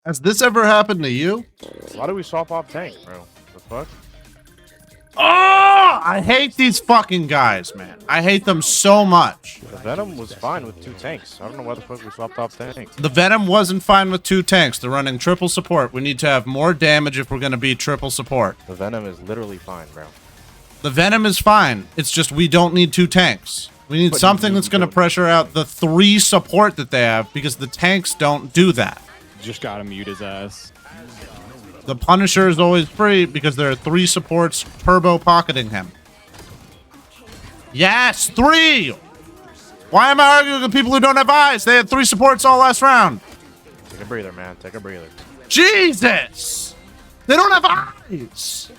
Has this ever happened to you? Why do we swap off tank, bro? The fuck? Oh, I hate these fucking guys, man. I hate them so much. The Venom was fine with 2 tanks. I don't know why the fuck we swapped off tanks. The Venom wasn't fine with 2 tanks. They're running triple support. We need to have more damage if we're going to be triple support. The Venom is literally fine, bro. The Venom is fine. It's just we don't need 2 tanks. We need something that's going to pressure out the 3 support that they have because the tanks don't do that. Just gotta mute his ass. The Punisher is always free because there are 3 supports turbo pocketing him. Yes, 3! Why am I arguing with people who don't have eyes? They had 3 supports all last round. Take a breather, man. Take a breather. Jesus! They don't have eyes!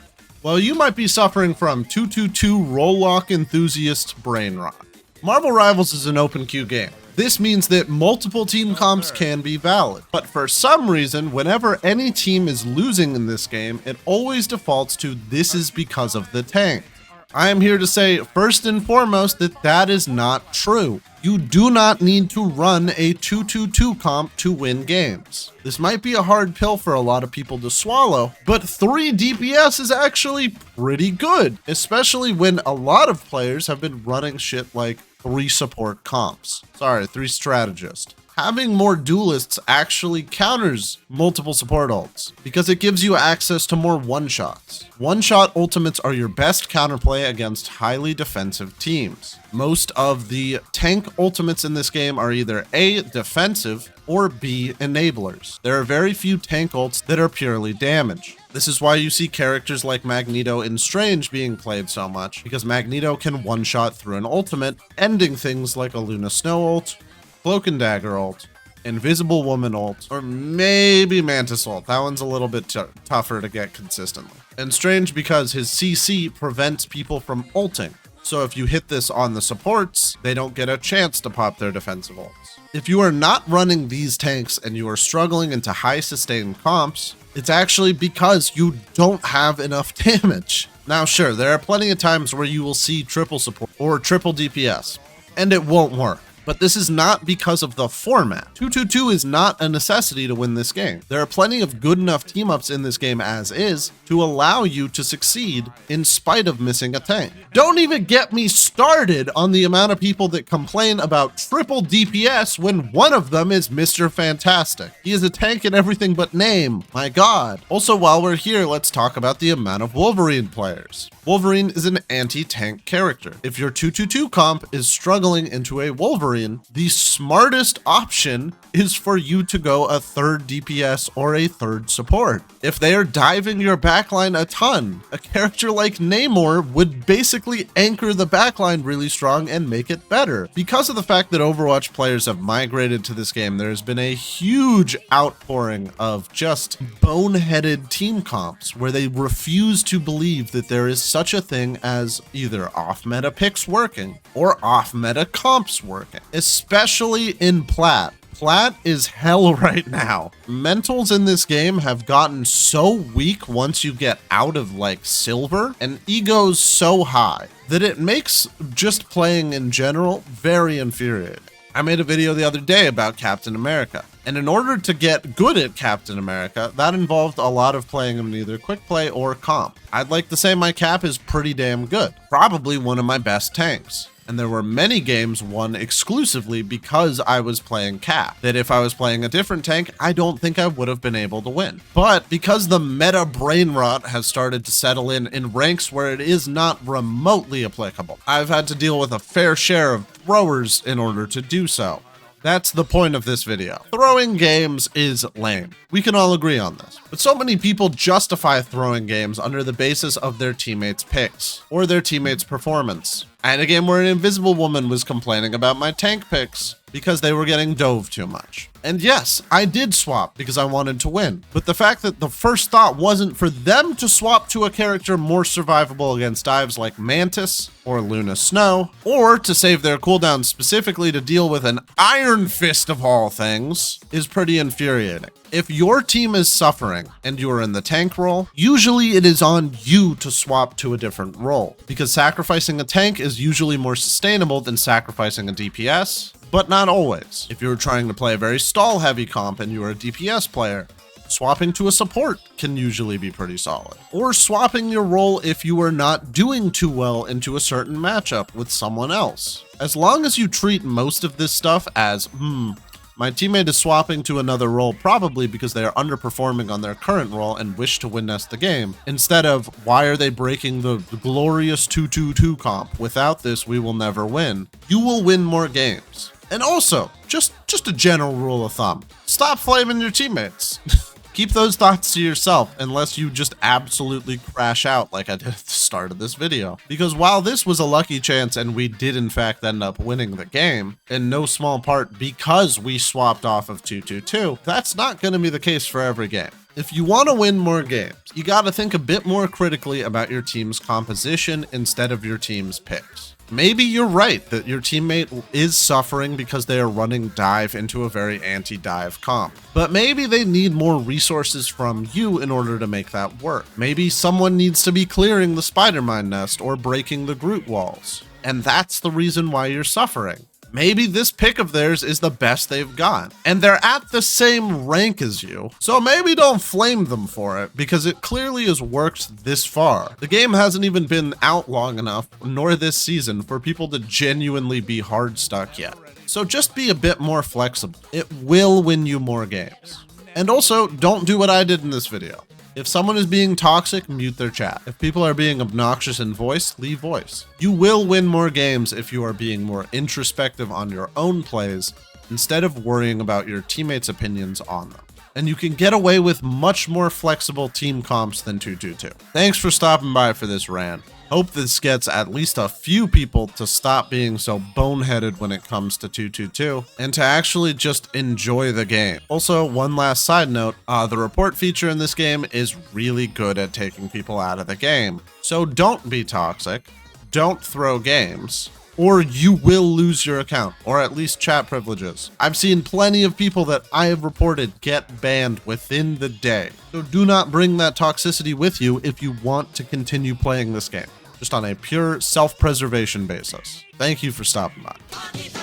Well, you might be suffering from 222 roll lock enthusiast brain rot. Marvel Rivals is an open queue game. This means that multiple team comps can be valid, but for some reason, whenever any team is losing in this game, it always defaults to this is because of the tank. I am here to say, first and foremost, that that is not true. You do not need to run a 2-2-2 comp to win games. This might be a hard pill for a lot of people to swallow, but 3 DPS is actually pretty good, especially when a lot of players have been running shit like 3 support comps. Sorry, 3 strategists. Having more duelists actually counters multiple support ults because it gives you access to more one-shots. One-shot ultimates are your best counterplay against highly defensive teams. Most of the tank ultimates in this game are either A, defensive, or B, enablers. There are very few tank ults that are purely damage. This is why you see characters like Magneto in Strange being played so much, because Magneto can one-shot through an ultimate, ending things like a Luna Snow ult, Cloak and Dagger ult, Invisible Woman ult, or maybe Mantis ult. That one's a little bit tougher to get consistently. And Strange because his CC prevents people from ulting. So if you hit this on the supports, they don't get a chance to pop their defensive ults. If you are not running these tanks and you are struggling into high sustained comps, it's actually because you don't have enough damage. Now sure, there are plenty of times where you will see triple support or triple DPS, and it won't work. But this is not because of the format. 2-2-2 is not a necessity to win this game. There are plenty of good enough team-ups in this game as is to allow you to succeed in spite of missing a tank. Don't even get me started on the amount of people that complain about triple DPS when one of them is Mr. Fantastic. He is a tank in everything but name, my god. Also, while we're here, let's talk about the amount of Wolverine players. Wolverine is an anti-tank character. If your 2-2-2 comp is struggling into a Wolverine, the smartest option is for you to go a 3rd DPS or a 3rd support. If they are diving your backline a ton, a character like Namor would basically anchor the backline really strong and make it better. Because of the fact that Overwatch players have migrated to this game, there has been a huge outpouring of just boneheaded team comps where they refuse to believe that there is such a thing as either off-meta picks working or off-meta comps working, especially in Plat. Plat is hell right now. Mentals in this game have gotten so weak once you get out of like silver, and egos so high that it makes just playing in general very infuriating. I made a video the other day about Captain America, and in order to get good at Captain America, that involved a lot of playing him in either quick play or comp. I'd like to say my Cap is pretty damn good, probably one of my best tanks. And there were many games won exclusively because I was playing Cap, that if I was playing a different tank, I don't think I would have been able to win. But because the meta brain rot has started to settle in ranks where it is not remotely applicable, I've had to deal with a fair share of throwers in order to do so. That's the point of this video. Throwing games is lame. We can all agree on this. But so many people justify throwing games under the basis of their teammates' picks or their teammates' performance. I had a game where an Invisible Woman was complaining about my tank picks because they were getting dove too much. And yes, I did swap because I wanted to win. But the fact that the first thought wasn't for them to swap to a character more survivable against dives like Mantis or Luna Snow, or to save their cooldown specifically to deal with an Iron Fist of all things, is pretty infuriating. If your team is suffering and you are in the tank role, usually it is on you to swap to a different role, because sacrificing a tank is usually more sustainable than sacrificing a DPS, but not always. If you're trying to play a very stall heavy comp and you're a DPS player, Swapping to a support can usually be pretty solid. Or swapping your role if you are not doing too well into a certain matchup with someone else. As long as you treat most of this stuff as, my teammate is swapping to another role probably because they are underperforming on their current role and wish to win us the game, instead of, why are they breaking the glorious 2-2-2 comp? Without this, we will never win. You will win more games. And also, just a general rule of thumb, stop flaming your teammates. Keep those thoughts to yourself unless you just absolutely crash out like I did at the start of this video. Because while this was a lucky chance and we did in fact end up winning the game, in no small part because we swapped off of 2-2-2, that's not going to be the case for every game. If you want to win more games, you got to think a bit more critically about your team's composition instead of your team's picks. Maybe you're right that your teammate is suffering because they are running dive into a very anti-dive comp. But maybe they need more resources from you in order to make that work. Maybe someone needs to be clearing the spider mine nest or breaking the Groot walls. And that's the reason why you're suffering. Maybe this pick of theirs is the best they've got, and they're at the same rank as you, so maybe don't flame them for it, because it clearly has worked this far. The game hasn't even been out long enough, nor this season, for people to genuinely be hard stuck yet. So just be a bit more flexible. It will win you more games. And also, don't do what I did in this video. If someone is being toxic, mute their chat. If people are being obnoxious in voice, leave voice. You will win more games if you are being more introspective on your own plays instead of worrying about your teammates' opinions on them. And you can get away with much more flexible team comps than 2-2-2. Thanks for stopping by for this rant. Hope this gets at least a few people to stop being so boneheaded when it comes to 2-2-2 and to actually just enjoy the game. Also, one last side note, the report feature in this game is really good at taking people out of the game. So don't be toxic, don't throw games, or you will lose your account, or at least chat privileges. I've seen plenty of people that I have reported get banned within the day. So do not bring that toxicity with you if you want to continue playing this game, just on a pure self-preservation basis. Thank you for stopping by.